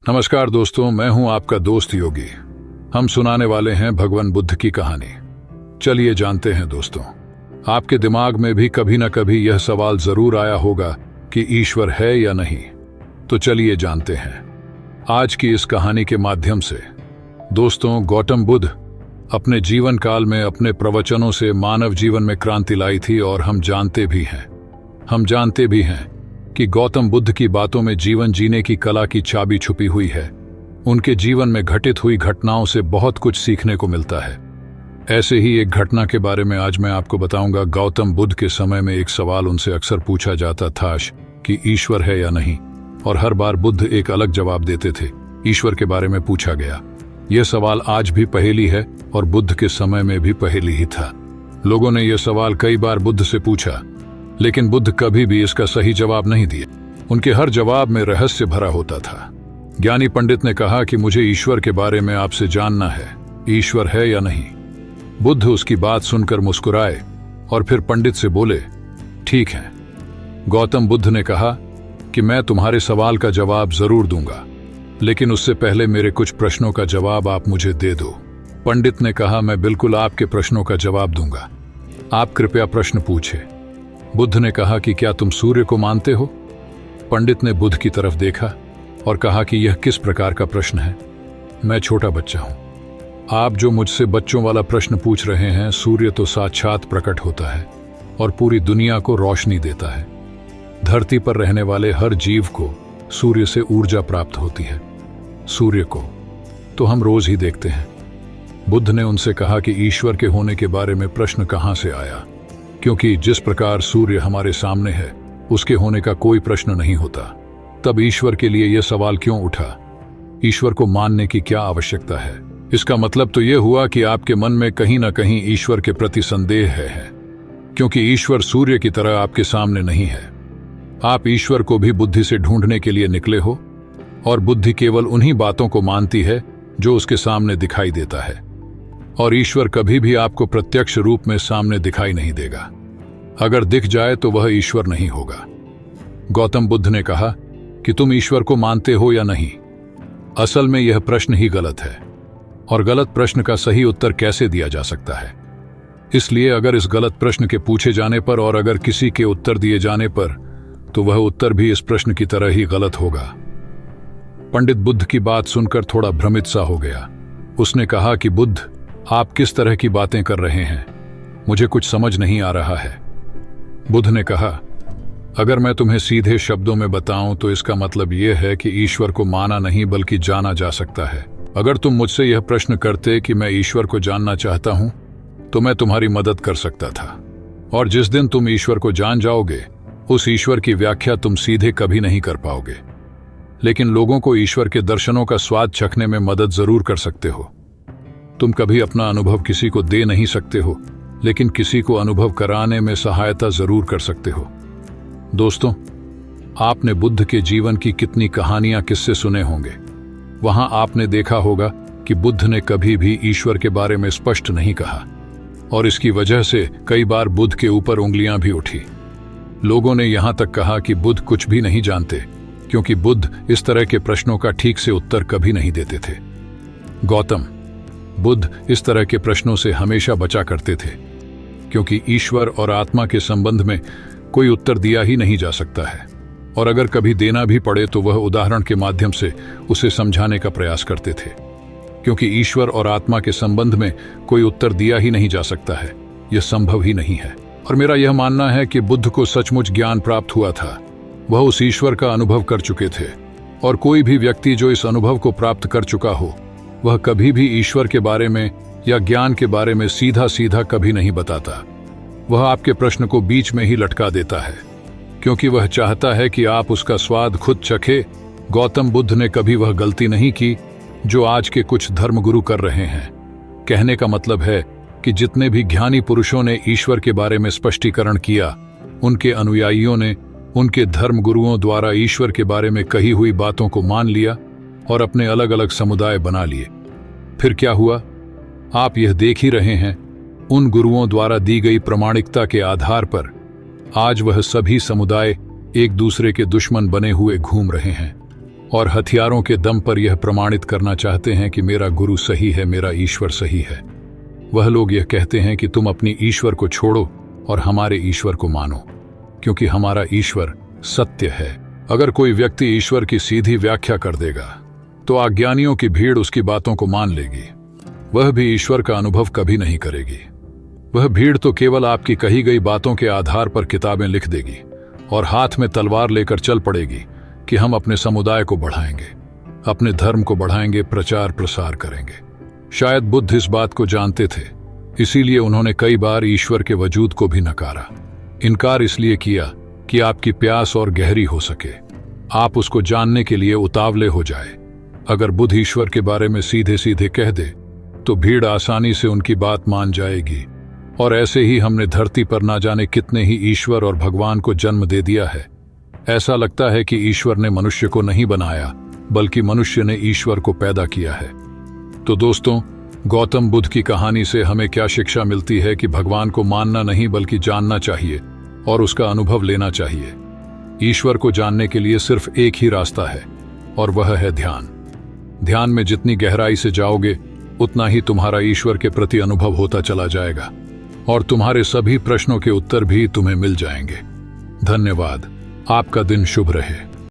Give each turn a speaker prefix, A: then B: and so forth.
A: नमस्कार दोस्तों, मैं हूं आपका दोस्त योगी। हम सुनाने वाले हैं भगवान बुद्ध की कहानी। चलिए जानते हैं दोस्तों, आपके दिमाग में भी कभी न कभी यह सवाल जरूर आया होगा कि ईश्वर है या नहीं। तो चलिए जानते हैं आज की इस कहानी के माध्यम से। दोस्तों, गौतम बुद्ध अपने जीवन काल में अपने प्रवचनों से मानव जीवन में क्रांति लाई थी और हम जानते भी हैं कि गौतम बुद्ध की बातों में जीवन जीने की कला की चाबी छुपी हुई है। उनके जीवन में घटित हुई घटनाओं से बहुत कुछ सीखने को मिलता है। ऐसे ही एक घटना के बारे में आज मैं आपको बताऊंगा। गौतम बुद्ध के समय में एक सवाल उनसे अक्सर पूछा जाता था कि ईश्वर है या नहीं, और हर बार बुद्ध एक अलग जवाब देते थे। ईश्वर के बारे में पूछा गया। यह सवाल आज भी पहेली है और बुद्ध के समय में भी पहेली ही था। लोगों ने यह सवाल कई बार बुद्ध से पूछा, लेकिन बुद्ध कभी भी इसका सही जवाब नहीं दिया। उनके हर जवाब में रहस्य भरा होता था। ज्ञानी पंडित ने कहा कि मुझे ईश्वर के बारे में आपसे जानना है, ईश्वर है या नहीं। बुद्ध उसकी बात सुनकर मुस्कुराए और फिर पंडित से बोले, ठीक है। गौतम बुद्ध ने कहा कि मैं तुम्हारे सवाल का जवाब जरूर दूंगा, लेकिन उससे पहले मेरे कुछ प्रश्नों का जवाब आप मुझे दे दो। पंडित ने कहा, मैं बिल्कुल आपके प्रश्नों का जवाब दूंगा, आप कृपया प्रश्न पूछे। बुद्ध ने कहा कि क्या तुम सूर्य को मानते हो? पंडित ने बुद्ध की तरफ देखा और कहा कि यह किस प्रकार का प्रश्न है? मैं छोटा बच्चा हूं। आप जो मुझसे बच्चों वाला प्रश्न पूछ रहे हैं, सूर्य तो साक्षात प्रकट होता है और पूरी दुनिया को रोशनी देता है। धरती पर रहने वाले हर जीव को सूर्य से ऊर्जा प्राप्त होती है। सूर्य को तो हम रोज ही देखते हैं। बुद्ध ने उनसे कहा कि ईश्वर के होने के बारे में प्रश्न कहां से आया, क्योंकि जिस प्रकार सूर्य हमारे सामने है उसके होने का कोई प्रश्न नहीं होता। तब ईश्वर के लिए यह सवाल क्यों उठा? ईश्वर को मानने की क्या आवश्यकता है? इसका मतलब तो यह हुआ कि आपके मन में कहीं ना कहीं ईश्वर के प्रति संदेह है, क्योंकि ईश्वर सूर्य की तरह आपके सामने नहीं है। आप ईश्वर को भी बुद्धि से ढूंढने के लिए निकले हो, और बुद्धि केवल उन्हीं बातों को मानती है जो उसके सामने दिखाई देता है, और ईश्वर कभी भी आपको प्रत्यक्ष रूप में सामने दिखाई नहीं देगा। अगर दिख जाए तो वह ईश्वर नहीं होगा। गौतम बुद्ध ने कहा कि तुम ईश्वर को मानते हो या नहीं। असल में यह प्रश्न ही गलत है, और गलत प्रश्न का सही उत्तर कैसे दिया जा सकता है? इसलिए अगर इस गलत प्रश्न के पूछे जाने पर और अगर किसी के उत्तर दिए जाने पर, तो वह उत्तर भी इस प्रश्न की तरह ही गलत होगा। पंडित बुद्ध की बात सुनकर थोड़ा भ्रमित सा हो गया। उसने कहा कि बुद्ध, आप किस तरह की बातें कर रहे हैं? मुझे कुछ समझ नहीं आ रहा है। बुद्ध ने कहा, अगर मैं तुम्हें सीधे शब्दों में बताऊं तो इसका मतलब यह है कि ईश्वर को माना नहीं बल्कि जाना जा सकता है। अगर तुम मुझसे यह प्रश्न करते कि मैं ईश्वर को जानना चाहता हूं, तो मैं तुम्हारी मदद कर सकता था, और जिस दिन तुम ईश्वर को जान जाओगे, उस ईश्वर की व्याख्या तुम सीधे कभी नहीं कर पाओगे। लेकिन लोगों को ईश्वर के दर्शनों का स्वाद चखने में मदद जरूर कर सकते हो। तुम कभी अपना अनुभव किसी को दे नहीं सकते हो, लेकिन किसी को अनुभव कराने में सहायता जरूर कर सकते हो। दोस्तों, आपने बुद्ध के जीवन की कितनी कहानियां, किस्से सुने होंगे। वहां आपने देखा होगा कि बुद्ध ने कभी भी ईश्वर के बारे में स्पष्ट नहीं कहा, और इसकी वजह से कई बार बुद्ध के ऊपर उंगलियां भी उठी। लोगों ने यहां तक कहा कि बुद्ध कुछ भी नहीं जानते, क्योंकि बुद्ध इस तरह के प्रश्नों का ठीक से उत्तर कभी नहीं देते थे। बुद्ध इस तरह के प्रश्नों से हमेशा बचा करते थे, क्योंकि ईश्वर और आत्मा के संबंध में कोई उत्तर दिया ही नहीं जा सकता है, और अगर कभी देना भी पड़े तो वह उदाहरण के माध्यम से उसे समझाने का प्रयास करते थे, क्योंकि ईश्वर और आत्मा के संबंध में कोई उत्तर दिया ही नहीं जा सकता है। यह संभव ही नहीं है। और मेरा यह मानना है कि बुद्ध को सचमुच ज्ञान प्राप्त हुआ था। वह उस ईश्वर का अनुभव कर चुके थे, और कोई भी व्यक्ति जो इस अनुभव को प्राप्त कर चुका हो, वह कभी भी ईश्वर के बारे में या ज्ञान के बारे में सीधा सीधा कभी नहीं बताता। वह आपके प्रश्न को बीच में ही लटका देता है, क्योंकि वह चाहता है कि आप उसका स्वाद खुद चखे। गौतम बुद्ध ने कभी वह गलती नहीं की जो आज के कुछ धर्मगुरु कर रहे हैं। कहने का मतलब है कि जितने भी ज्ञानी पुरुषों ने ईश्वर के बारे में स्पष्टीकरण किया, उनके अनुयायियों ने उनके धर्मगुरुओं द्वारा ईश्वर के बारे में कही हुई बातों को मान लिया और अपने अलग अलग समुदाय बना लिए। फिर क्या हुआ? आप यह देख ही रहे हैं। उन गुरुओं द्वारा दी गई प्रामाणिकता के आधार पर आज वह सभी समुदाय एक दूसरे के दुश्मन बने हुए घूम रहे हैं और हथियारों के दम पर यह प्रमाणित करना चाहते हैं कि मेरा गुरु सही है, मेरा ईश्वर सही है। वह लोग यह कहते हैं कि तुम अपनी ईश्वर को छोड़ो और हमारे ईश्वर को मानो, क्योंकि हमारा ईश्वर सत्य है। अगर कोई व्यक्ति ईश्वर की सीधी व्याख्या कर देगा तो अज्ञानियों की भीड़ उसकी बातों को मान लेगी। वह भी ईश्वर का अनुभव कभी नहीं करेगी। वह भीड़ तो केवल आपकी कही गई बातों के आधार पर किताबें लिख देगी और हाथ में तलवार लेकर चल पड़ेगी कि हम अपने समुदाय को बढ़ाएंगे, अपने धर्म को बढ़ाएंगे, प्रचार प्रसार करेंगे। शायद बुद्ध इस बात को जानते थे, इसीलिए उन्होंने कई बार ईश्वर के वजूद को भी नकारा। इनकार इसलिए किया कि आपकी प्यास और गहरी हो सके, आप उसको जानने के लिए उतावले हो जाए। अगर बुद्ध ईश्वर के बारे में सीधे सीधे कह दे तो भीड़ आसानी से उनकी बात मान जाएगी। और ऐसे ही हमने धरती पर ना जाने कितने ही ईश्वर और भगवान को जन्म दे दिया है। ऐसा लगता है कि ईश्वर ने मनुष्य को नहीं बनाया, बल्कि मनुष्य ने ईश्वर को पैदा किया है। तो दोस्तों, गौतम बुद्ध की कहानी से हमें क्या शिक्षा मिलती है कि भगवान को मानना नहीं बल्कि जानना चाहिए और उसका अनुभव लेना चाहिए। ईश्वर को जानने के लिए सिर्फ एक ही रास्ता है और वह है ध्यान। ध्यान में जितनी गहराई से जाओगे उतना ही तुम्हारा ईश्वर के प्रति अनुभव होता चला जाएगा और तुम्हारे सभी प्रश्नों के उत्तर भी तुम्हें मिल जाएंगे। धन्यवाद। आपका दिन शुभ रहे।